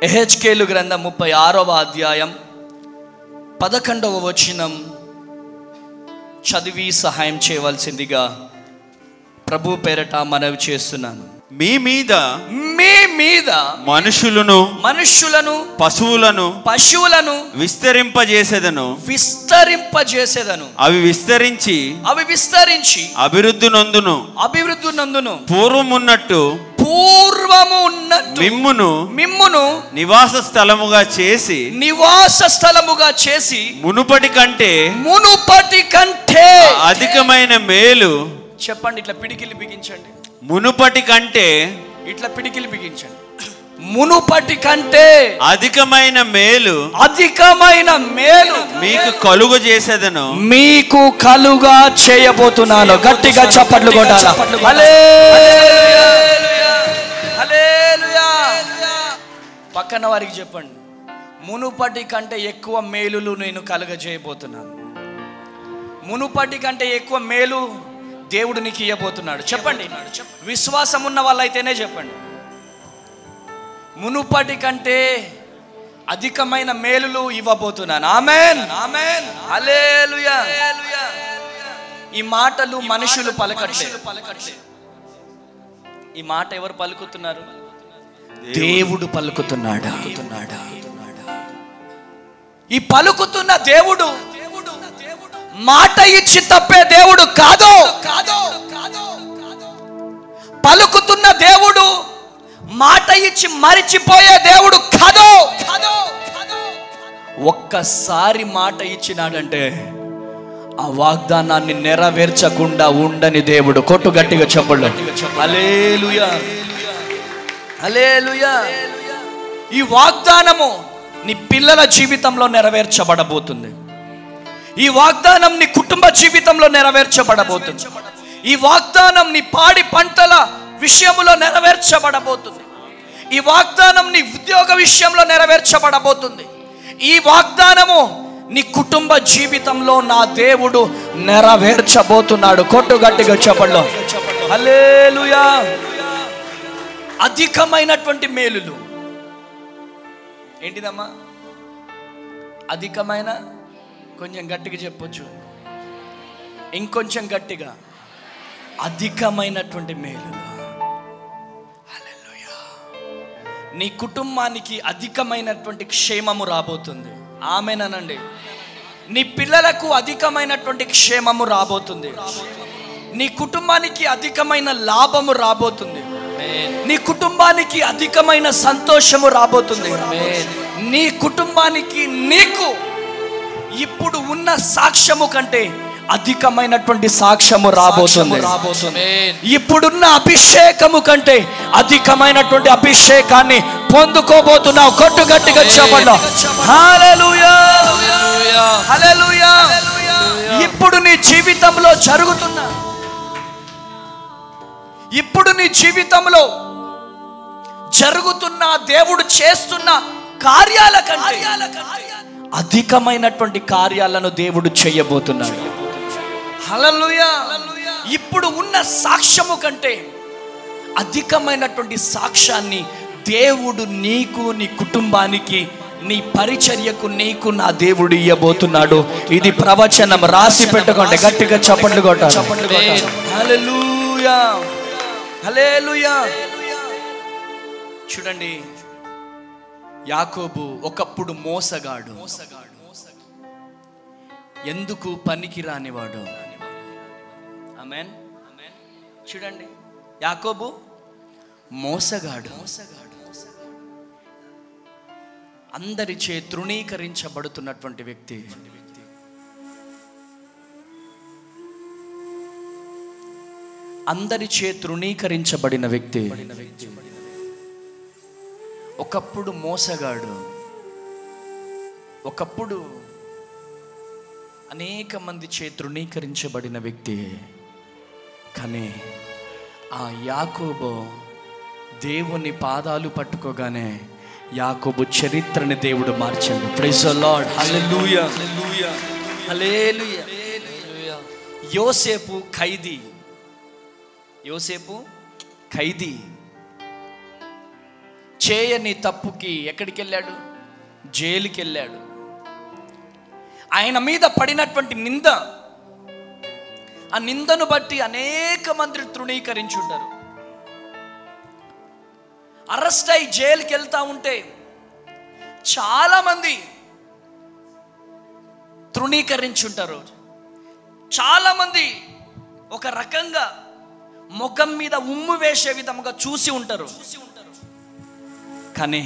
యెహెజ్కేలు గ్రంథం 36వ అధ్యాయం 11వ వచనం చదివి సహాయం చేయవలసిందిగా ప్రభు పేరట మనవి చేస్తున్నాను. మీ మీద మనుషులను పశువులను విస్తరింపజేసేదను. అవి విస్తరించి అభివృద్ధి నొందును. పూర్వము ఉన్నట్టు మిమ్మును నివాస స్థలముగా చేసి మునుపటి కంటే అధికమైన మేలు. చెప్పండి, ఇట్లా పిడికిలి బిగించండి. మునుపటి కంటే ఇట్లా పిడికిలి బిగించండి. మునుపటి కంటే అధికమైన మేలు మీకు కలుగా చేయబోతున్నాను. గట్టిగా చప్పట్లు కొట్టాలి. పక్కన వారికి చెప్పండి, మునుపటి కంటే ఎక్కువ మేలులు నేను కలుగజేయబోతున్నాను. మునుపటి కంటే ఎక్కువ మేలు దేవుడు నీకు ఇవ్వబోతున్నాడు. చెప్పండి, విశ్వాసం ఉన్న వాళ్ళైతేనే చెప్పండి. మునుపటి కంటే అధికమైన మేలులు ఇవ్వబోతున్నాను. ఆమేన్, ఆమేన్, హల్లెలూయా. ఈ మాటలు మనుషులు పలకట్లేదు. ఈ మాట ఎవరు పలుకుతున్నారు? దేవుడు పలుకుతున్నాడు. ఈ పలుకుతున్న దేవుడు మాట ఇచ్చి తప్పే దేవుడు కాదు. పలుకుతున్న దేవుడు మాట ఇచ్చి మరిచిపోయే దేవుడు కాదు. ఒక్కసారి మాట ఇచ్చినాడంటే ఆ వాగ్దానాన్ని నెరవేర్చకుండా ఉండని దేవుడు. కొట్టు గట్టిగా చెప్పండి. హల్లెలూయా, హల్లెలూయా. ఈ వాగ్దానము నీ పిల్లల జీవితంలో నెరవేర్చబడబోతుంది. ఈ వాగ్దానం నీ కుటుంబ జీవితంలో నెరవేర్చబడబోతుంది. ఈ వాగ్దానం నీ పాడి పంటల విషయంలో నెరవేర్చబడబోతుంది. ఈ వాగ్దానం నీ ఉద్యోగ విషయంలో నెరవేర్చబడబోతుంది. ఈ వాగ్దానము నీ కుటుంబ జీవితంలో నా దేవుడు నెరవేర్చబోతున్నాడు. కొట్టు గట్టిగా చెప్పండి. హల్లెలూయా. అధికమైనటువంటి మేలులు ఏంటిదమ్మా? అధికమైన, కొంచెం గట్టిగా చెప్పొచ్చు, ఇంకొంచెం గట్టిగా, అధికమైనటువంటి మేలులు. హల్లెలూయా. నీ కుటుంబానికి అధికమైనటువంటి క్షేమము రాబోతుంది. ఆమేనండి. నీ పిల్లలకు అధికమైనటువంటి క్షేమము రాబోతుంది. నీ కుటుంబానికి అధికమైన లాభము రాబోతుంది. నీ కుటుంబానికి అధికమైన సంతోషము రాబోతుంది. నీ కుటుంబానికి నీకు ఇప్పుడు ఉన్న సాక్ష్యము కంటే అధికమైనటువంటి సాక్ష్యము రాబోతుంది. ఇప్పుడున్న అభిషేకము కంటే అధికమైనటువంటి అభిషేకాన్ని పొందుకోబోతున్నావు. కొట్టు గట్టిగా చెప్పండి. హల్లెలూయా, హల్లెలూయా. ఇప్పుడు నీ జీవితంలో జరుగుతున్న దేవుడు చేస్తున్న కార్యాల కంటే అధికమైనటువంటి కార్యాలను దేవుడు చేయబోతున్నాడు. హల్లెలూయా. ఇప్పుడు ఉన్న సాక్ష్యము కంటే అధికమైనటువంటి సాక్ష్యాన్ని దేవుడు నీకు, నీ కుటుంబానికి, నీ పరిచర్యకు, నీకు నా దేవుడు ఇవ్వబోతున్నాడు. ఇది ప్రవచనం. రాసి పెట్టుకోండి. గట్టిగా చప్పట్లు కొట్టాలి. హల్లెలూయా, హల్లెలూయా. చూడండి, యాకోబు ఒకప్పుడు మోసగాడు, ఎందుకు పనికి రానివాడు. ఆమేన్. చూడండి, యాకోబు మోసగాడు, అందరిచే తృణీకరించబడుతున్నటువంటి వ్యక్తి. అందరిచే తృణీకరించబడిన వ్యక్తి. ఒకప్పుడు మోసగాడు, ఒకప్పుడు అనేక మంది చే తృణీకరించబడిన వ్యక్తి. కానీ ఆ యాకోబు దేవుని పాదాలు పట్టుకోగానే యాకోబు చరిత్రని దేవుడు మార్చాడు. Praise the lord. హల్లెలూయా, హల్లెలూయా. యోసేపు ఖైదీ. చేయని తప్పుకి ఎక్కడికి వెళ్ళాడు? జైలుకి వెళ్ళాడు. ఆయన మీద పడినటువంటి నింద, ఆ నిందను బట్టి అనేక మంది తృణీకరించుంటారు. అరెస్ట్ అయి జైలుకి వెళ్తా ఉంటే చాలామంది తృణీకరించుంటారు. చాలామంది ఒక రకంగా ముఖం మీద ఉమ్ము వేసే విధముగా చూసి ఉంటారు. కానీ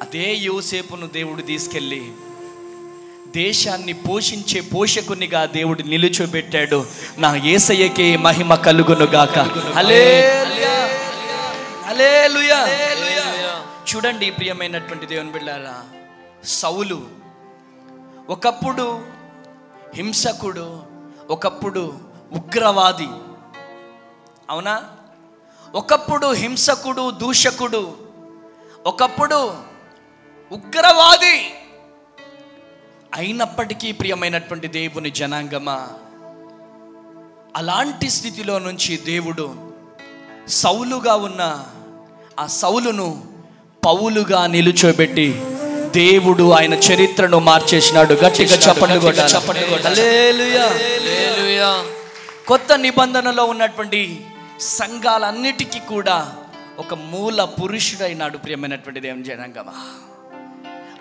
అదే యోసేపును దేవుడు తీసుకెళ్ళి దేశాన్ని పోషించే పోషకునిగా దేవుడు నిలుచోబెట్టాడు. నా యేసయ్యకే మహిమ కలుగును గాక. హల్లెలూయా, హల్లెలూయా. చూడండి ప్రియమైనటువంటి దేవుని బిడ్డలారా, సౌలు ఒకప్పుడు హింసకుడు, ఒకప్పుడు ఉగ్రవాది. అవునా? ఒకప్పుడు హింసకుడు, దూషకుడు, ఒకప్పుడు ఉగ్రవాది. అయినప్పటికీ ప్రియమైనటువంటి దేవుని జనాంగమా, అలాంటి స్థితిలో నుంచి దేవుడు సౌలుగా ఉన్న ఆ సౌలును పౌలుగా నిలుచోబెట్టి దేవుడు ఆయన చరిత్రను మార్చేసినాడు. గట్టిగా చప్పట్లు కొట్టాలి. హల్లెలూయా, హల్లెలూయా. కొత్త నిబంధనలో ఉన్నటువంటి సంఘాలన్నిటికీ కూడా ఒక మూల పురుషుడైనాడు. ప్రియమైనటువంటి దేవుని జనాంగమా,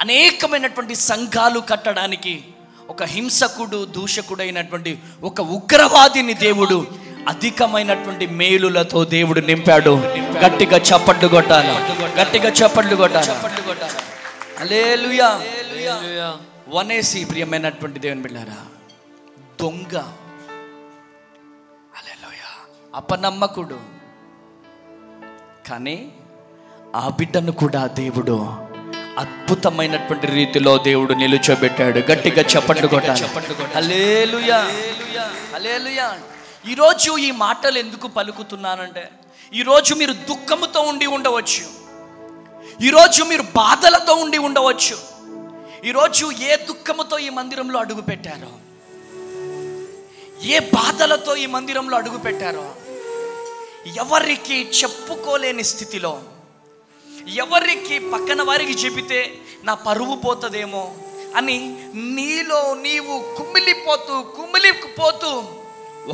అనేకమైనటువంటి సంఘాలు కట్టడానికి ఒక హింసకుడు, దూషకుడైనటువంటి ఒక ఉగ్రవాదిని దేవుడు అధికమైనటువంటి మేలులతో దేవుడు నింపాడు. గట్టిగా చప్పట్లు కొట్టాలి, గట్టిగా చప్పట్లు కొట్టాలి. హల్లెలూయా, హల్లెలూయా. వనేసి ప్రియమైనటువంటి దేవుని బిడ్డలారా, దొంగ, హల్లెలూయా, అపనమ్మకుడు. కానీ ఆ బిడ్డను కూడా దేవుడు అద్భుతమైనటువంటి రీతిలో దేవుడు నిలుచోబెట్టాడు. గట్టిగా చప్పట్లు కొట్టాలి. హల్లెలూయా, హల్లెలూయా. ఈరోజు ఈ మాటలు ఎందుకు పలుకుతున్నానంటే, ఈరోజు మీరు దుఃఖముతో ఉండి ఉండవచ్చు, ఈరోజు మీరు బాధలతో ఉండి ఉండవచ్చు. ఈరోజు ఏ దుఃఖముతో ఈ మందిరంలో అడుగు పెట్టారో, ఏ బాధలతో ఈ మందిరంలో అడుగు పెట్టారో, ఎవరికి చెప్పుకోలేని స్థితిలో, ఎవరికి పక్కన వారికి చెబితే నా పరువు పోతుందేమో అని నీలో నీవు కుమిలిపోతూ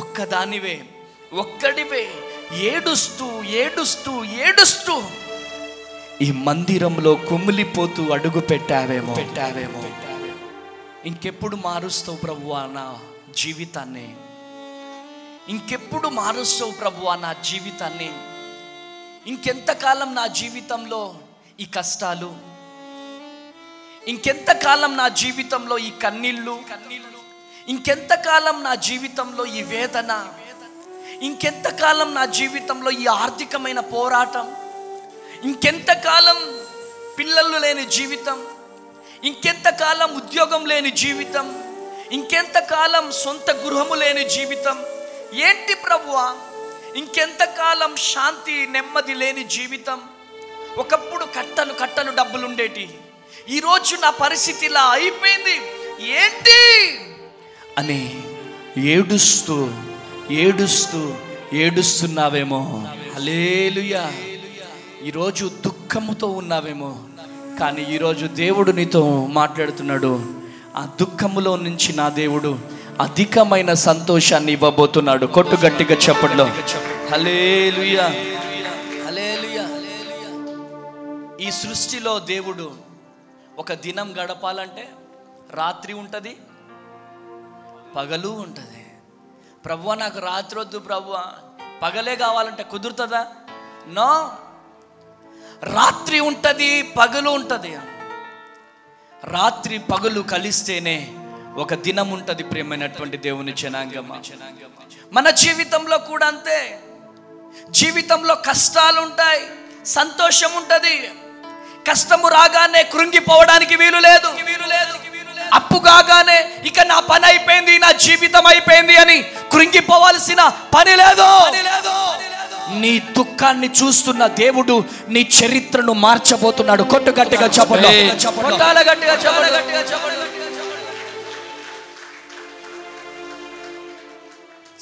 ఒక్కదానివే, ఒక్కడివే ఏడుస్తూ ఏడుస్తూ ఏడుస్తూ ఈ మందిరంలో కుమిలిపోతూ అడుగు పెట్టావేమో. ఇంకెప్పుడు మారుస్తావు ప్రభువా నా జీవితాన్ని? ఇంకెప్పుడు మారుస్తావు ప్రభువా నా జీవితాన్ని? ఇంకెంతకాలం నా జీవితంలో ఈ కష్టాలు, ఇంకెంతకాలం నా జీవితంలో ఈ కన్నీళ్ళు, ఇంకెంతకాలం నా జీవితంలో ఈ వేదన, ఇంకెంతకాలం నా జీవితంలో ఈ ఆర్థికమైన పోరాటం, ఇంకెంతకాలం పిల్లలు లేని జీవితం, ఇంకెంతకాలం ఉద్యోగం లేని జీవితం, ఇంకెంతకాలం సొంత గృహము లేని జీవితం? ఏంటి ప్రభువా ఇంకెంతకాలం శాంతి నెమ్మది లేని జీవితం? ఒకప్పుడు కట్టలు డబ్బులుండేటి, ఈరోజు నా పరిస్థితి ఇలా అయిపోయింది ఏంటి అని ఏడుస్తున్నావేమో. హల్లెలూయా. ఈరోజు దుఃఖముతో ఉన్నావేమో, కానీ ఈరోజు దేవుడు నీతో మాట్లాడుతున్నాడు. ఆ దుఃఖములో నుంచి నా దేవుడు అధికమైన సంతోషాన్ని ఇవ్వబోతున్నాడు. కొట్టు గట్టిగా చెప్పండి. హల్లెలూయా, హల్లెలూయా. ఈ సృష్టిలో దేవుడు ఒక దినం గడపాలంటే రాత్రి ఉంటుంది, పగలు ఉంటుంది. ప్రభువా నాకు రాత్రి వద్దు ప్రభువా, పగలే కావాలంటే కుదురుతుందా? నో, రాత్రి ఉంటుంది, పగలు ఉంటుంది. రాత్రి పగలు కలిస్తేనే ఒక దినం ఉంటుంది. ప్రియమైనటువంటి దేవుని జనాంగమా, మన జీవితంలో కూడా అంతే. జీవితంలో కష్టాలు ఉంటాయి, సంతోషం ఉంటుంది. కష్టము రాగానే కృంగిపోవడానికి వీలు లేదు. అప్పు కాగానే ఇక నా పని అయిపోయింది, నా జీవితం అయిపోయింది అని కృంగిపోవాల్సిన పని లేదు. నీ దుఃఖాన్ని చూస్తున్న దేవుడు నీ చరిత్రను మార్చబోతున్నాడు. కొట్టు గట్టిగా చెప్పండి.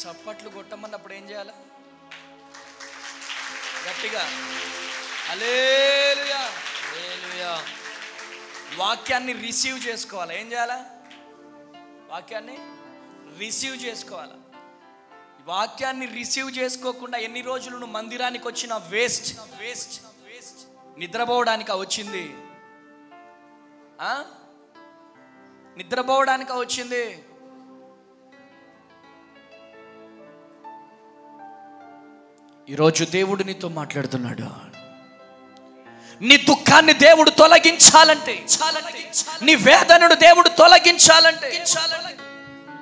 చప్పట్లు కొట్టమన్నప్పుడు ఏం చేయాలి? గట్టిగా హల్లెలూయా. వాక్యాన్ని రిసీవ్ చేసుకోవాలి. ఏం చేయాలా? వాక్యాన్ని రిసీవ్ చేసుకోవాలి. వాక్యాన్ని రిసీవ్ చేసుకోకుండా ఎన్ని రోజులు నువ్వు మందిరానికి వచ్చిన వేస్ట్. నిద్రపోవడానికి వచ్చింది, నిద్రపోవడానికి వచ్చింది. ఈరోజు దేవుడు నీతో మాట్లాడుతున్నాడు. నీ దుఃఖాన్ని దేవుడు తొలగించాలంటే, నీ వేదనను దేవుడు తొలగించాలంటే,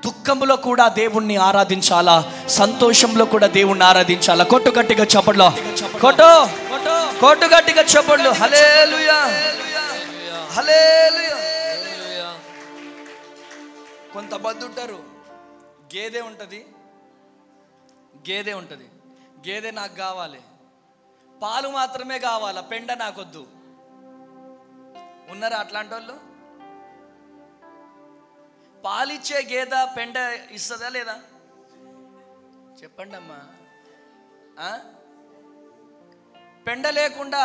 దుఃఖంలో కూడా దేవుణ్ణి ఆరాధించాలా, సంతోషంలో కూడా దేవుణ్ణి ఆరాధించాలా. కొట్టు గట్టిగా చప్పట్లు, కొట్టు గట్టిగా చప్పట్లు. హల్లెలూయా, హల్లెలూయా. కొంతమంది ఉంటారు, గేదె ఉంటుంది, గేదె నాకు కావాలి, పాలు మాత్రమే కావాలా, పెండ నాకొద్దు. ఉన్నారా అట్లాంటి వాళ్ళు? పాలిచ్చే గేదె పెండ ఇస్తుందా లేదా? చెప్పండి అమ్మా. పెండ లేకుండా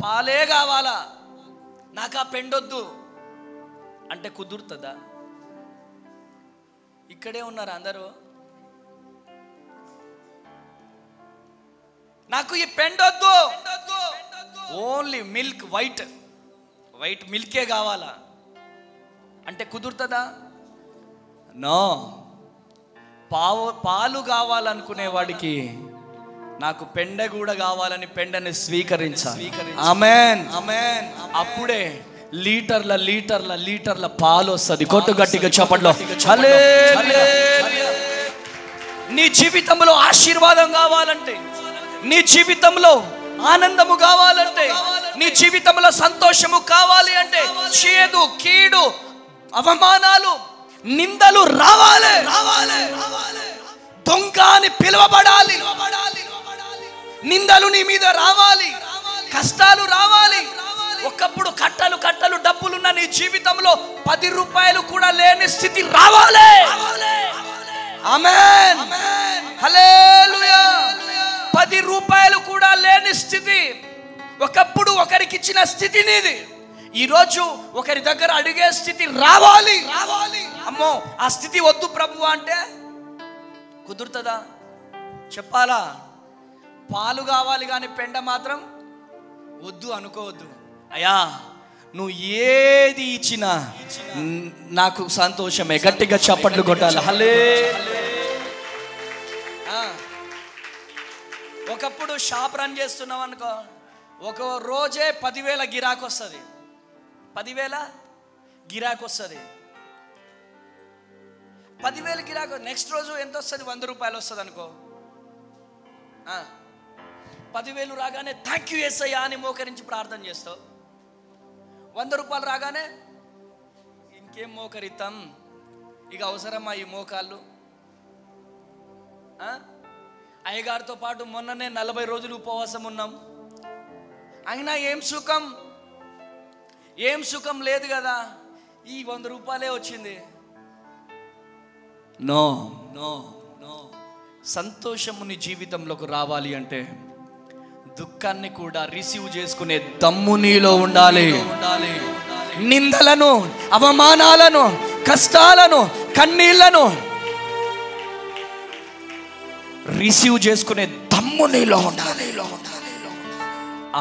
పాలే కావాలా, నాకు ఆ పెండొద్దు అంటే కుదురుతుందా? ఇక్కడే ఉన్నారు అందరూ. నాకు ఈ పెండొద్దు, ఓన్లీ మిల్క్, వైట్ మిల్కే కావాలా అంటే కుదురుతుందా? నో. పాలు కావాలనుకునే వాడికి నాకు పెండ కూడా కావాలని పెండని స్వీకరించాలి. ఆమేన్. అప్పుడే లీటర్ల పాలు వస్తుంది. కొట్టు గట్టిగా చప్పట్లో. నీ జీవితంలో ఆశీర్వాదం కావాలంటే, నీ జీవితంలో ఆనందము కావాలంటే, నీ జీవితంలో సంతోషము కావాలి అంటే, చేదు, కీడు, అవమానాలు, నిందలు రావాలి. దొంగ అని పిలువబడాలి. నిందలు నీ మీద రావాలి, కష్టాలు రావాలి. ఒకప్పుడు కట్టలు డబ్బులున్న నీ జీవితంలో 10 రూపాయలు కూడా లేని స్థితి రావాలి. ఆమేన్, హల్లెలూయా. 10 రూపాయలు కూడా లేని స్థితి, ఒకప్పుడు ఒకరికి ఇచ్చిన స్థితి నీది, ఈరోజు ఒకరి దగ్గర అడిగే స్థితి రావాలి. అమ్మో, ఆ స్థితి వద్దు ప్రభు అంటే కుదురుతుందా? చెప్పాలా? పాలు కావాలి కానీ పెండ మాత్రం వద్దు అనుకోవద్దు. అయ్యా, నువ్వు ఏది ఇచ్చినా నాకు సంతోషమే. గట్టిగా చప్పట్లు కొట్టాలి. ఒకప్పుడు షాప్ రన్ చేస్తున్నావు అనుకో, ఒక రోజే 10,000 గిరాకు వస్తుంది. 10,000 గిరాకు వస్తుంది. 10,000 గిరాకు. నెక్స్ట్ రోజు ఎంత వస్తుంది? 100 రూపాయలు వస్తుంది అనుకో. 10,000 రాగానే థ్యాంక్ యూ యేసయ్యా అని మోకరించి ప్రార్థన చేస్తావు. 100 రూపాయలు రాగానే ఇంకేం మోకరిద్దాం, ఇక అవసరమా ఈ మోకాళ్ళు? అయ్యగారితో పాటు మొన్ననే 40 రోజులు ఉపవాసం ఉన్నాం, అయినా ఏం సుఖం లేదు కదా, ఈ 100 రూపాయలే వచ్చింది. నో. సంతోషము నీ జీవితంలోకి రావాలి అంటే దుఃఖాన్ని కూడా రిసీవ్ చేసుకునే దమ్ము నీలో ఉండాలి. నిందలను, అవమానాలను, కష్టాలను, కన్నీళ్లను రిసీవ్ చేసుకునే దమ్ము నీలో ఉండాలి.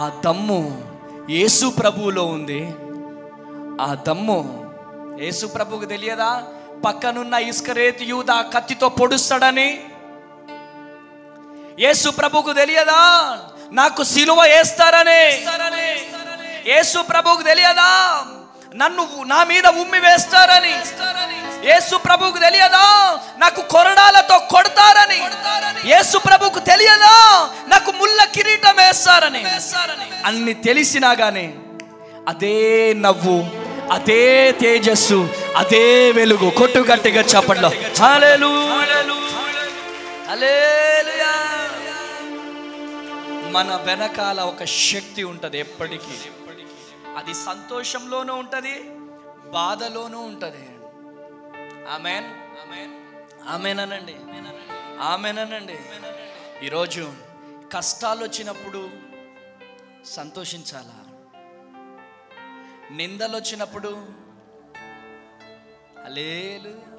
ఆ దమ్ము యేసు ప్రభువులో ఉంది. ఆ దమ్ము యేసు ప్రభువుకు తెలియదా? పక్కనున్న ఇస్కరేతు యూదా కత్తితో పొడుస్తాడని. యేసు ప్రభువుకు తెలియదా? నాకు సిలువ వేస్తారని. యేసు ప్రభువుకు తెలియదా? నన్ను నా మీద ఉమ్మి వేస్తారని. యేసు ప్రభువుకు తెలియదా? నాకు కొరడాలతో కొడతారని. యేసు ప్రభువుకు తెలియదా? నాకు ముళ్ళ కిరీటం వేస్తారని. అన్ని తెలిసినా గానీ అదే నవ్వు, అదే తేజస్సు, అదే వెలుగు. కొట్టు గట్టిగా చప్పట్లో. హల్లెలూయా. మన వెనకాల ఒక శక్తి ఉంటుంది ఎప్పటికీ. అది సంతోషంలోనూ ఉంటుంది, బాధలోనూ ఉంటుంది. ఆమేన్, ఆమేన్ అనండి, ఆమేన్ అనండి. ఈరోజు కష్టాలు వచ్చినప్పుడు సంతోషించాలా? నిందలు వచ్చినప్పుడు హల్లెలూయా,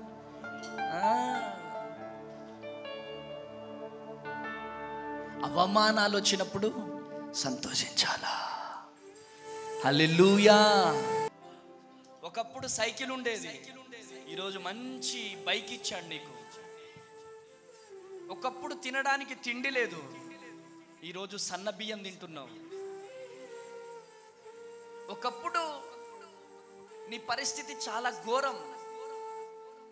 అవమానాలు వచ్చినప్పుడు సంతోషించాలా? హల్లెలూయా. ఒకప్పుడు సైకిల్ ఉండేది, ఈరోజు మంచి బైక్ ఇచ్చాడు నీకు. ఒకప్పుడు తినడానికి తిండి లేదు, ఈరోజు సన్న బియ్యం తింటున్నావు. ఒకప్పుడు నీ పరిస్థితి చాలా ఘోరం,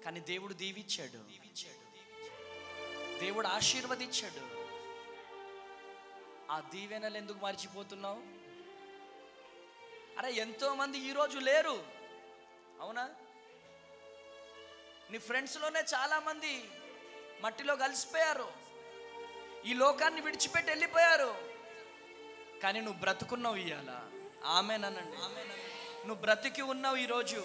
కానీ దేవుడు దీవించాడు, దేవుడు ఆశీర్వదించాడు. ఆ దీవెనలు ఎందుకు మర్చిపోతున్నావు? అరే ఎంతో మంది ఈరోజు లేరు, అవునా? నీ ఫ్రెండ్స్లోనే చాలా మంది మట్టిలో కలిసిపోయారు, ఈ లోకాన్ని విడిచిపెట్టి వెళ్ళిపోయారు. కానీ నువ్వు బ్రతుకున్నావు ఇయ్యాల. ఆమేనండి, నువ్వు బ్రతికి ఉన్నావు ఈరోజు.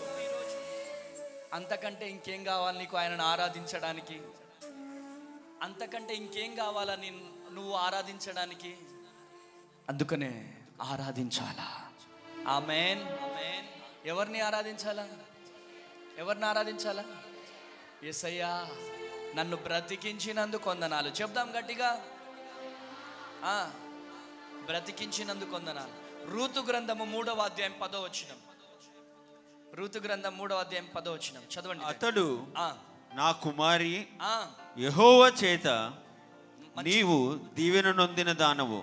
అంతకంటే ఇంకేం కావాలి నీకు ఆయనను ఆరాధించడానికి? అంతకంటే ఇంకేం కావాలా నువ్వు ఆరాధించడానికి? అందుకనే ఆరాధించాలా. ఆమేన్. ఎవరిని ఆరాధించాలా? ఎవరిని ఆరాధించాలా? యేసయ్యా నన్ను బ్రతికించినందుకు వందనాలు. చెప్దాం గట్టిగా, బ్రతికించినందుకు వందనాలు. రూతు గ్రంథము 3వ అధ్యాయం 10వ వచనం. రూతు గ్రంథం 3వ అధ్యాయం 10వ వచనం చదవండి. అతడు, నా కుమారి, యెహోవా చేత నీవు దీవెన నొందిన దానవు.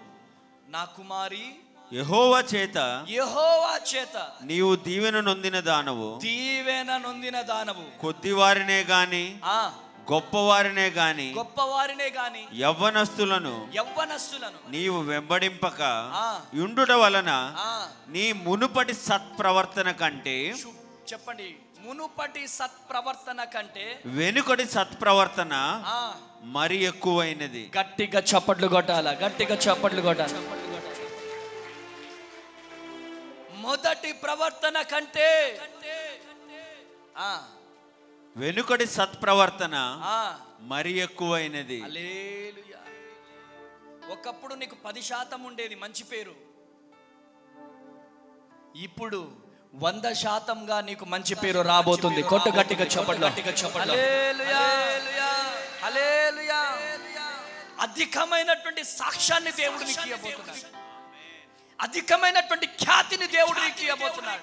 నా కుమారి, యెహోవా చేత నీవు దీవెన నొందిన దానవు. దీవెన నొందిన దానవు. కొద్దివారినే గాని గొప్పవారినే గాని యవ్వనస్తులను నీవు వెంబడింపక యుండుట వలన నీ మునుపటి సత్ప్రవర్తన కంటే, చెప్పండి, మునుపటి సత్ప్రవర్తన కంటే వెనుకటి సత్ప్రవర్తన మరి ఎక్కువైనది. గట్టిగా చప్పట్లు కొట్టాలా, గట్టిగా చప్పట్లు కొట్టాలి. మొదటి ప్రవర్తన కంటే వెనుకటి సత్ప్రవర్తన మరి ఎక్కువైనది. హల్లెలూయా. ఒకప్పుడు నీకు 10% ఉండేది మంచి పేరు, ఇప్పుడు 100%గా నీకు మంచి పేరు రాబోతుంది. కొట్టు గట్టిగా చప్పట్లు. హల్లెలూయా, హల్లెలూయా. అధికమైనటువంటి సాక్ష్యాన్ని దేవుడు నీకు ఇవ్వబోతున్నాడు, అధికమైనటువంటి ఖ్యాతిని దేవుడు నీకు ఇవ్వబోతున్నాడు,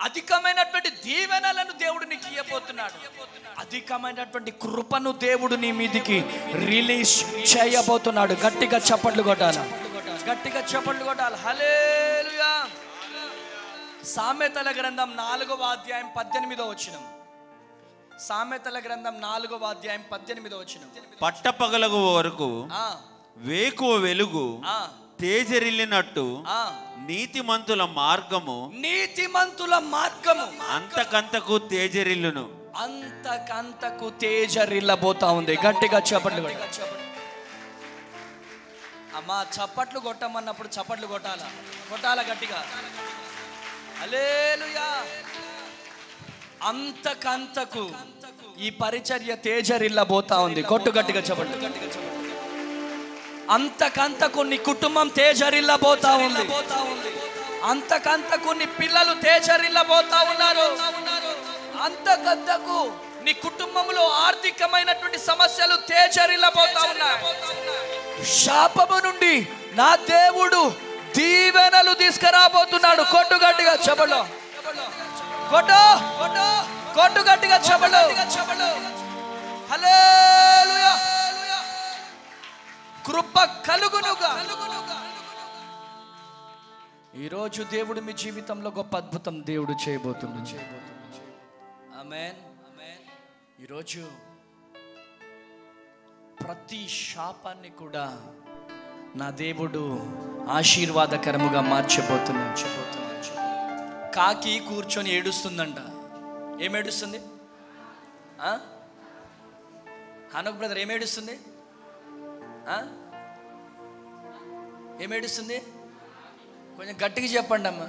అధికమైనటువంటి దీవెనలను దేవుడు నీకు ఇవ్వబోతున్నాడు, అధికమైనటువంటి కృపను దేవుడు నీ మీదికి రిలీజ్ చేయబోతున్నాడు. గట్టిగా చప్పట్లు కొట్టాలి, గట్టిగా చప్పట్లు కొట్టాలి. హల్లెలూయా. సామెతల గ్రంథం 4వ అధ్యాయం 18వ వచనం. సామెతల గ్రంథం 4వ అధ్యాయం 18వ వచనం. పట్టపగలగు వరకు వేకువ వెలుగు తేజరిల్లినట్టు నీతిమంతుల మార్గము అంతకంతకు తేజరిల్లును. అంతకంతకు తేజరిల్లబోతా ఉంది. గట్టిగా చప్పట్లు. అమ్మా చప్పట్లు కొట్టమన్నప్పుడు చప్పట్లు కొట్టాలా గట్టిగా. హల్లెలూయా. అంతకంతకు ఈ పరిచర్య తేజరిల్లబోతా ఉంది. కొట్టు గట్టిగా చప్పట్లు. అంతకంతకు నీ కుటుంబం తేజరిల్లబోతా ఉంది, అంతకంతకు నీ పిల్లలు తేజరిల్లబోతా ఉన్నారు, అంతకంతకు నీ కుటుంబంలో ఆర్థికమైనటువంటి సమస్యలు తేజరిల్లబోతా ఉన్నాయి. శాపము నుండి నా దేవుడు దీవెనలు తీసుకురాబోతున్నాడు. కొట్టు గట్టిగా చప్పట్లు. కొట్టు గట్టిగా చప్పట్లు. హల్లెలూయా. కృప కలుగునుగా. ఈరోజు దేవుడు మీ జీవితంలో గొప్ప అద్భుతం దేవుడు చేయబోతున్నాడు. ఆమేన్. ఈరోజు ప్రతి శాపాన్ని కూడా నా దేవుడు ఆశీర్వాదకరముగా మార్చబోతున్నాడు. కాకి కూర్చొని ఏడుస్తుందంట. ఏమేడుస్తుంది? హనోక్ బ్రదర్ ఏమేడుస్తుంది? ఏమేడుస్తుంది? కొంచెం గట్టిగా చెప్పండి అమ్మా.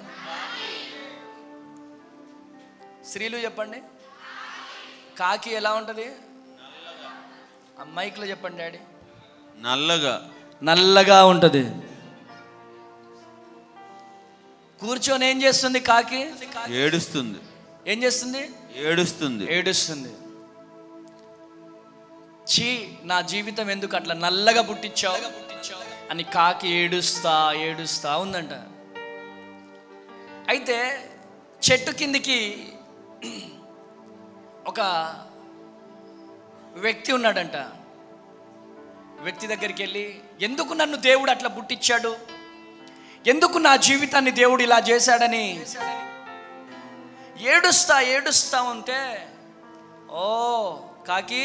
స్త్రీలు చెప్పండి. కాకి ఎలా ఉంటుంది? మైక్లో చెప్పండి డాడీ. నల్లగా ఉంటుంది. కూర్చొని ఏం చేస్తుంది కాకి? ఏడుస్తుంది. ఏం చేస్తుంది? ఏడుస్తుంది. చీ, నా జీవితం ఎందుకు అట్లా నల్లగా పుట్టించావు అని కాకి ఏడుస్తా ఉందంట. అయితే చెట్టు కిందికి ఒక వ్యక్తి ఉన్నాడంట. వ్యక్తి దగ్గరికి వెళ్ళి, ఎందుకు నన్ను దేవుడు అట్లా పుట్టించాడు, ఎందుకు నా జీవితాన్ని దేవుడు ఇలా చేశాడని ఏడుస్తా ఉంటే, ఓ కాకి,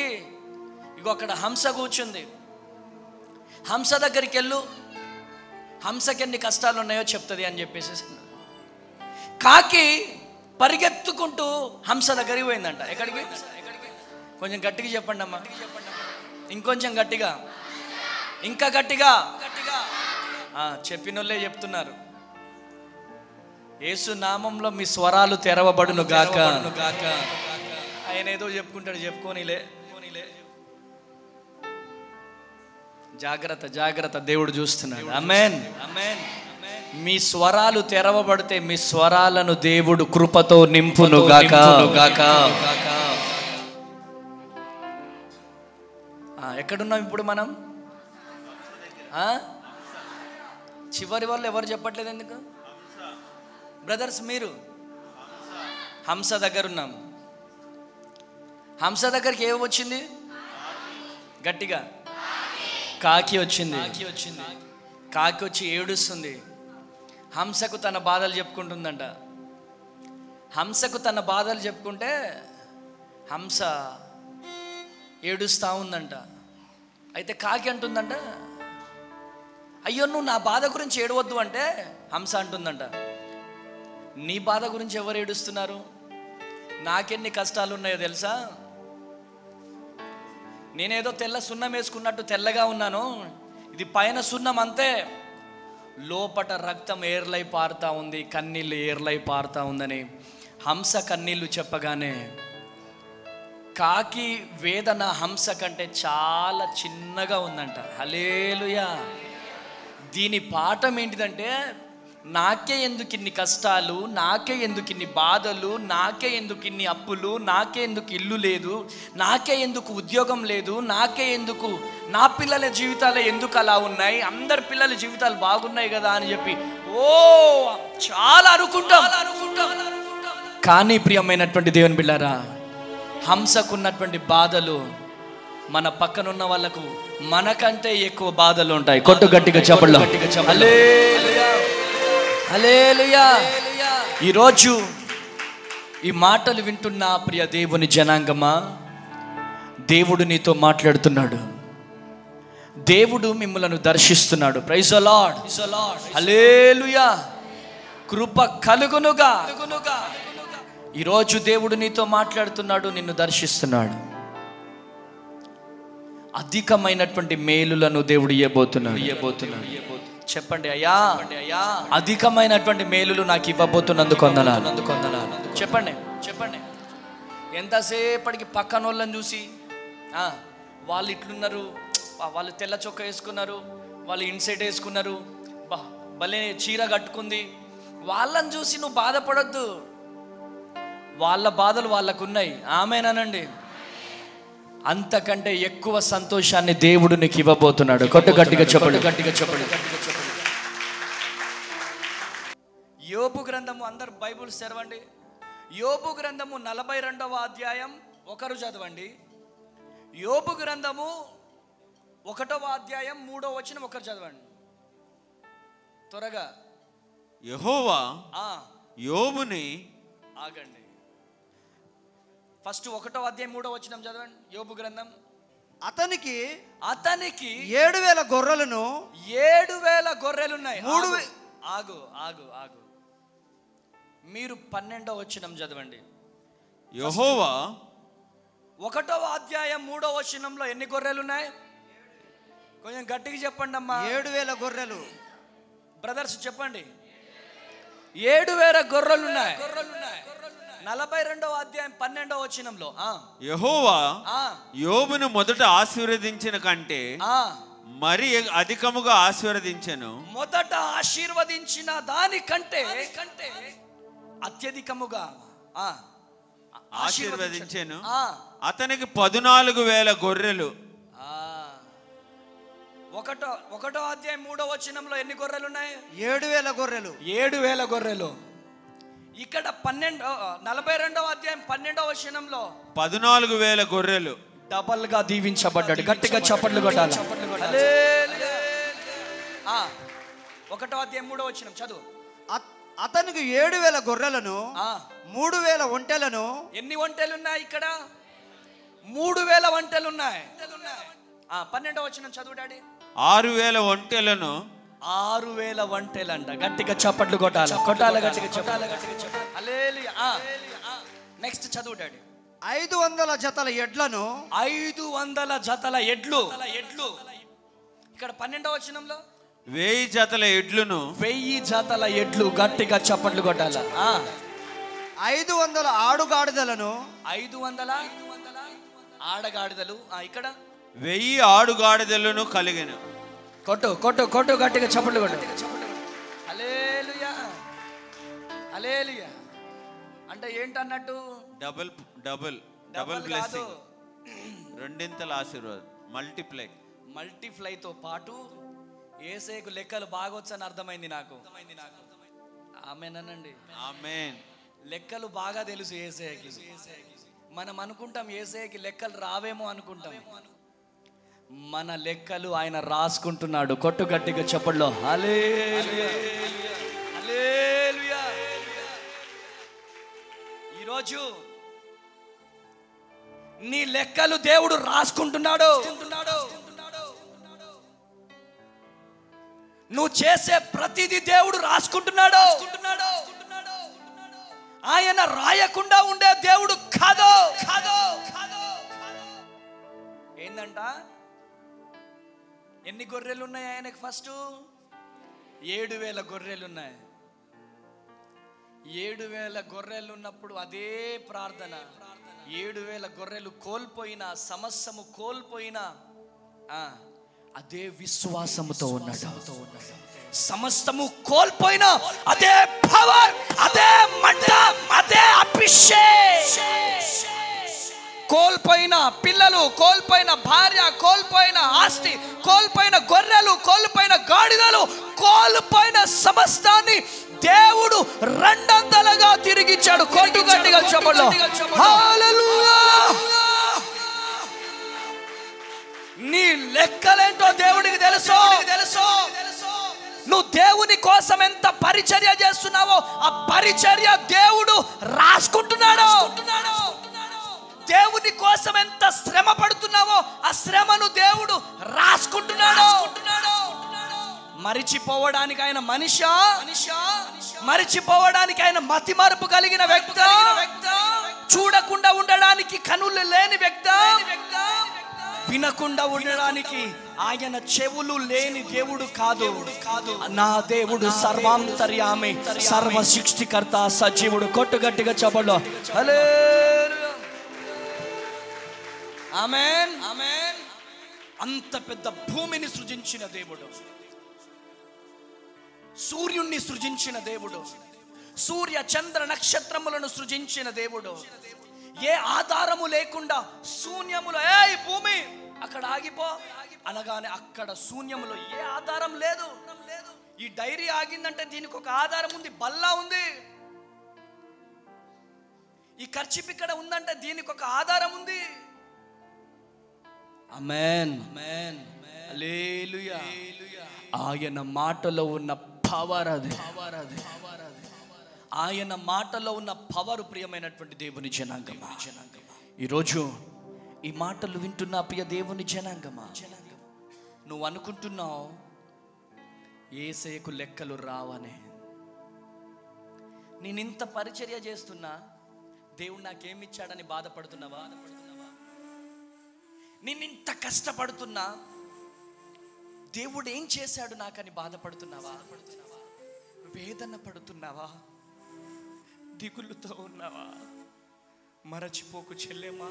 ఇగో అక్కడ హంస కూర్చుంది, హంస దగ్గరికి వెళ్ళు, హంసకి ఎన్ని కష్టాలు ఉన్నాయో చెప్తుంది అని చెప్పేసి కాకి పరిగెత్తుకుంటూ హంస దగ్గరికి పోయిందంట. ఎక్కడికి? కొంచెం గట్టిగా చెప్పండి అమ్మా, ఇంకొంచెం గట్టిగా, ఇంకా గట్టిగా. చెప్పినోళ్ళే చెప్తున్నారు. యేసు నామంలో మీ స్వరాలు తెరవబడును గాక. ఆయన ఏదో చెప్పుకుంటాడు, చెప్పుకోనిలే. జాగ్రత్త, దేవుడు చూస్తున్నాడు. ఆమేన్. మీ స్వరాలు తెరవబడితే మీ స్వరాలను దేవుడు కృపతో నింపును గాక. ఎక్కడున్నాం ఇప్పుడు మనం? చివరి వాళ్ళు ఎవరు చెప్పట్లేదు ఎందుకు? బ్రదర్స్, మీరు హంస దగ్గర ఉన్నాం. హంస దగ్గరికి ఏమి వచ్చింది? గట్టిగా కాకి వచ్చింది. కాకి వచ్చి ఏడుస్తుంది. హంసకు తన బాధలు చెప్పుకుంటుందంట. హంసకు తన బాధలు చెప్పుకుంటే హంస ఏడుస్తూ ఉందంట. అయితే కాకి అంటుందంట, అయ్యో నువ్వు నా బాధ గురించి ఏడవద్దు అంటే హంస అంటుందంట, నీ బాధ గురించి ఎవరు ఏడుస్తున్నారు? నాకెన్ని కష్టాలు ఉన్నాయో తెలుసా? నేనేదో తెల్ల సున్నం వేసుకున్నట్టు తెల్లగా ఉన్నాను, ఇది పైన సున్నం అంతే, లోపట రక్తం ఏర్లై పారుతా ఉంది, కన్నీళ్ళు ఏర్లై పారుతా ఉందని హంస కన్నీళ్ళు చెప్పగానే కాకి వేదన హంస కంటే చాలా చిన్నగా ఉందంట. హల్లెలూయా. దీని పాఠం ఏంటిదంటే, నాకే ఎందుకు ఇన్ని కష్టాలు, నాకే ఎందుకు ఇన్ని బాధలు, నాకే ఎందుకు ఇన్ని అప్పులు, నాకే ఎందుకు ఇల్లు లేదు, నాకే ఎందుకు ఉద్యోగం లేదు, నాకే ఎందుకు, నా పిల్లల జీవితాలు ఎందుకు అలా ఉన్నాయి, అందరి పిల్లల జీవితాలు బాగున్నాయి కదా అని చెప్పి చాలా అనుకుంటాం. కానీ ప్రియమైనటువంటి దేవుని బిడ్డలారా, హంసకున్నటువంటి బాధలు మన పక్కనున్న వాళ్ళకు మనకంటే ఎక్కువ బాధలు ఉంటాయి. కొట్టు గట్టిగా చెప్పండి. హల్లెలూయా. ఈరోజు ఈ మాటలు వింటున్న ప్రియ దేవుని జనాంగమా, దేవుడు నీతో మాట్లాడుతున్నాడు. దేవుడు మిమ్మలను దర్శిస్తున్నాడు. Praise the lord. హల్లెలూయా. కృప కలుగునుగా. ఈరోజు దేవుడు నీతో మాట్లాడుతున్నాడు, నిన్ను దర్శిస్తున్నాడు. అధికమైనటువంటి మేలులను దేవుడు ఇవ్వబోతున్నాడు. చెప్పండి, అయ్యా అధికమైనటువంటి మేలులు నాకు ఇవ్వబోతున్నందుకు వందనాలు. చెప్పండి. ఎంతసేపటికి పక్కన వాళ్ళని చూసి వాళ్ళు ఇట్లున్నారు, వాళ్ళు తెల్ల చొక్కా వేసుకున్నారు, వాళ్ళు ఇన్సైడ్ వేసుకున్నారు, భలే చీర కట్టుకుంది, వాళ్ళని చూసి నువ్వు బాధపడొద్దు. వాళ్ళ బాధలు వాళ్ళకున్నాయి. ఆమేనండి. అంతకంటే ఎక్కువ సంతోషాన్ని దేవుడు నీకు ఇవ్వబోతున్నాడు. కొట్టు గట్టిగా చెప్పండి. యోబు గ్రంథము, అందరు బైబుల్ తెరవండి. యోబు గ్రంథము 42వ అధ్యాయం ఒకరు చదవండి. యోబు గ్రంథము 1వ అధ్యాయం 3వ వచనం ఒకరు చదవండి త్వరగా. యెహోవా యోబుని, ఆగండి, ఫస్ట్ 1వ అధ్యాయం 3వ వచనం చదవండి. యోబు గ్రంథం. అతనికి 7,000 గొర్రెలను 7,000 గొర్రెలున్నాయి. ఆగు మీరు 12వ వచనం చదవండి. యెహోవా 1వ అధ్యాయం 3వ వచనంలో ఎన్ని గొర్రెలు ఉన్నాయి? కొంచెం గట్టిగా చెప్పండి అమ్మా. 7,000 గొర్రెలు. బ్రదర్స్ చెప్పండి. 7,000 గొర్రెలు ఉన్నాయి. 42వ అధ్యాయం 12వ వచనంలో యెహోవా యోబును మొదట ఆశీర్వదించిన కంటే మరి అధికముగా ఆశీర్వదించెను. మొదట ఆశీర్వదించిన దానికంటే అత్యధికముగా ఆశీర్వదించెను. అతనికి 14,000 గొర్రెలు. ఒకటో అధ్యాయం 3వ వచనంలో ఎన్ని గొర్రెలు ఉన్నాయి? 7,000 గొర్రెలు. 7,000 గొర్రెలు. ఇక్కడ 42వ అధ్యాయం 12వ వచనంలో 14,000 గొర్రెలు. డబల్ గా దీవించబడ్డాడు. గట్టిగా చప్పట్లు కొట్టాలి. ఒకటో అధ్యాయం 3వ వచనం చదువు. అతనికి 7,000 గొర్రెలను, 3,000 ఒంటెలను. ఎన్ని ఒంటెలు ఉన్నాయి ఇక్కడ? 3,000 ఒంటెలు ఉన్నాయి. 12వ వచనం చదువు డాడీ. 6,000 ఒంటెలను. 6,000 ఒంటెలంట. గట్టిగా చప్పట్లు కొట్టాలి. గట్టిగా చెప్పాలి. హల్లెలూయా. నెక్స్ట్ చదువు డాడీ. 500 జతల ఎడ్లను. 500 జతల ఎడ్లు. ఇక్కడ 12వ వచనంలో 1000 జతల ఎడ్లను. 1000 జతల ఎడ్లు. గట్టిగా చప్పట్లు కొట్టాలి. 500 ఆడుగాడిదలను. 500 ఆడగాడిదలు. ఇక్కడ 1000 ఆడుగాడిదలను కలిగెను. కొట్టు గట్టిగా చప్పట్లు కొట్టు. హల్లెలూయా. హల్లెలూయా. అంటే ఏంటన్నట్టు? డబుల్ బ్లెస్సింగ్, రెండింతల ఆశీర్వాదం, మల్టిప్లైతో పాటు యేసేకు లెక్కలు బాగొచ్చని అర్థమైంది నాకు. ఆమేనండి. ఆమేన్. లెక్కలు బాగా తెలుసు యేసేకి. మనం అనుకుంటాం యేసేకి లెక్కలు రావేమో అనుకుంటాం. మన లెక్కలు ఆయన రాసుకుంటున్నాడు. కొట్టు గట్టిగా చెప్పట్లో. హల్లెలూయా. హల్లెలూయా. ఈరోజు నీ లెక్కలు దేవుడు రాసుకుంటున్నాడు. నువ్వు చేసే ప్రతిదీ దేవుడు రాసుకుంటున్నాడు. ఆయన రాయకుండా ఉండే దేవుడు కాదు. ఏందంట? ఎన్ని గొర్రెలు ఉన్నాయి ఆయనకు? ఫస్ట్ 7,000 గొర్రెలు ఉన్నాయి. 7,000 గొర్రెలు ఉన్నప్పుడు అదే ప్రార్థన. 7,000 గొర్రెలు కోల్పోయినా, సమస్తము కోల్పోయినా అదే విశ్వాసముతో ఉన్నాడు. సమస్తము కోల్పోయినా అదే పవర్, అదే మంట, అదే అభిషేకం. కోల్పోయిన పిల్లలు, కోల్పోయిన భార్య, కోల్పోయిన ఆస్తి, కోల్పోయిన గొర్రెలు, కోల్పోయిన గాడిదలు, కోల్పోయిన సమస్తాన్ని దేవుడు రెండంతలుగా తిరిగిచ్చాడు. కొట్టు గట్టిగా చెప్పండి. హల్లెలూయా. నీ లెక్కలేంటో దేవుడికి తెలుసు. నువ్వు దేవుని కోసం ఎంత పరిచర్య చేస్తున్నావో ఆ పరిచర్య దేవుడు రాసుకుంటున్నాడు. దేవుని కోసం ఎంత శ్రమ పడుతున్నావో ఆ శ్రమను దేవుడు రాసుకుంటున్నాడు. మరిచిపోవడానికి ఆయన మనిషా? మరిచిపోవడానికి ఆయన మతి మరుపు కలిగిన వ్యక్తి? చూడకుండా ఉండడానికి కనులు లేని వ్యక్తి? వినకుండా ఉండడానికి ఆయన చెవులు లేని దేవుడు కాదు. నా దేవుడు సర్వాంతర్యామి, సర్వ సృష్టికర్త, సజీవుడు. కొట్టు గట్టిగా చెప్పండి. హల్లెలూయా. ఆమేన్. అంత పెద్ద భూమిని సృజించిన దేవుడు, సూర్యుణ్ణి సృజించిన దేవుడు, సూర్య చంద్ర నక్షత్రములను సృజించిన దేవుడు, ఏ ఆధారము లేకుండా శూన్యములో ఈ భూమి అక్కడ ఆగిపో అనగానే అక్కడ శూన్యములో ఏ ఆధారం లేదు. ఈ డైరీ ఆగిందంటే దీనికి ఒక ఆధారం ఉంది, బల్లా ఉంది. ఈ ఖర్చు ఇక్కడ ఉందంటే దీనికి ఒక ఆధారం ఉంది. ఆమేన్. హల్లెలూయా. ఆయన మాటలో ఉన్న పవర్ అది. ఆయన మాటలో ఉన్న పవర్. ప్రియమైనటువంటి దేవుని జనాంగమా, ఈరోజు ఈ మాటలు వింటున్న ప్రియ దేవుని జనాంగమా, నువ్వు అనుకుంటున్నావు యేసయ్యకు లెక్కలు రావనే. నేను ఇంత పరిచర్య చేస్తున్నా దేవుడు నాకేమిచ్చాడని బాధపడుతున్నావా? నేను ఇంత కష్టపడుతున్నా దేవుడు ఏం చేశాడు నాకని బాధపడుతున్నావా? వేదన పడుతున్నావా? దిగులుతో ఉన్నావా? మరచిపోకు చెల్లెమా,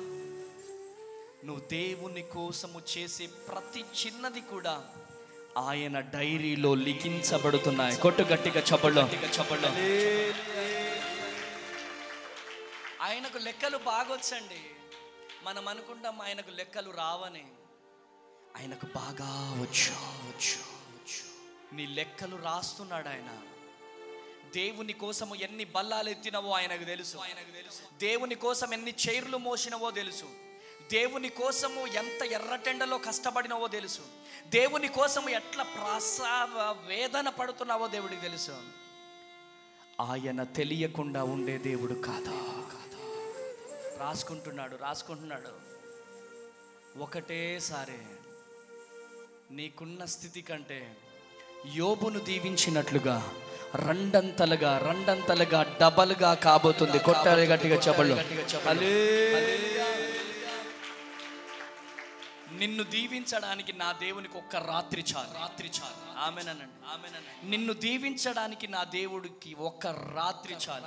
నువ్వు దేవుని కోసము చేసే ప్రతి చిన్నది కూడా ఆయన డైరీలో లిఖించబడుతున్నాయి. కొట్టు గట్టిగా చప్పళ్ళు. ఆయనకు లెక్కలు బాగొచ్చండి. మనం అనుకుంటాం ఆయనకు లెక్కలు రావని. ఆయనకు బాగా వచ్చు. నీ లెక్కలు రాస్తున్నాడు ఆయన. దేవుని కోసము ఎన్ని బల్లాలు ఎత్తినవో ఆయనకు తెలుసు. దేవుని కోసం ఎన్ని చైర్లు మోసినవో తెలుసు. దేవుని కోసము ఎంత ఎర్రటెండలో కష్టపడినవో తెలుసు. దేవుని కోసము ఎట్లా ప్రసవ వేదన పడుతున్నావో దేవుడికి తెలుసు. ఆయన తెలియకుండా ఉండే దేవుడు కాదా. రాసుకుంటున్నాడు. ఒకటేసారి నీకున్న స్థితి కంటే యోబును దీవించినట్లుగా రెండంతలుగా డబల్గా కాబోతుంది. కొట్టాలి గట్టిగా చెప్పళ్ళు. నిన్ను దీవించడానికి నా దేవునికి ఒక్క రాత్రి చాలు. ఆమేనండి. నిన్ను దీవించడానికి నా దేవుడికి ఒక్క రాత్రి చాలు.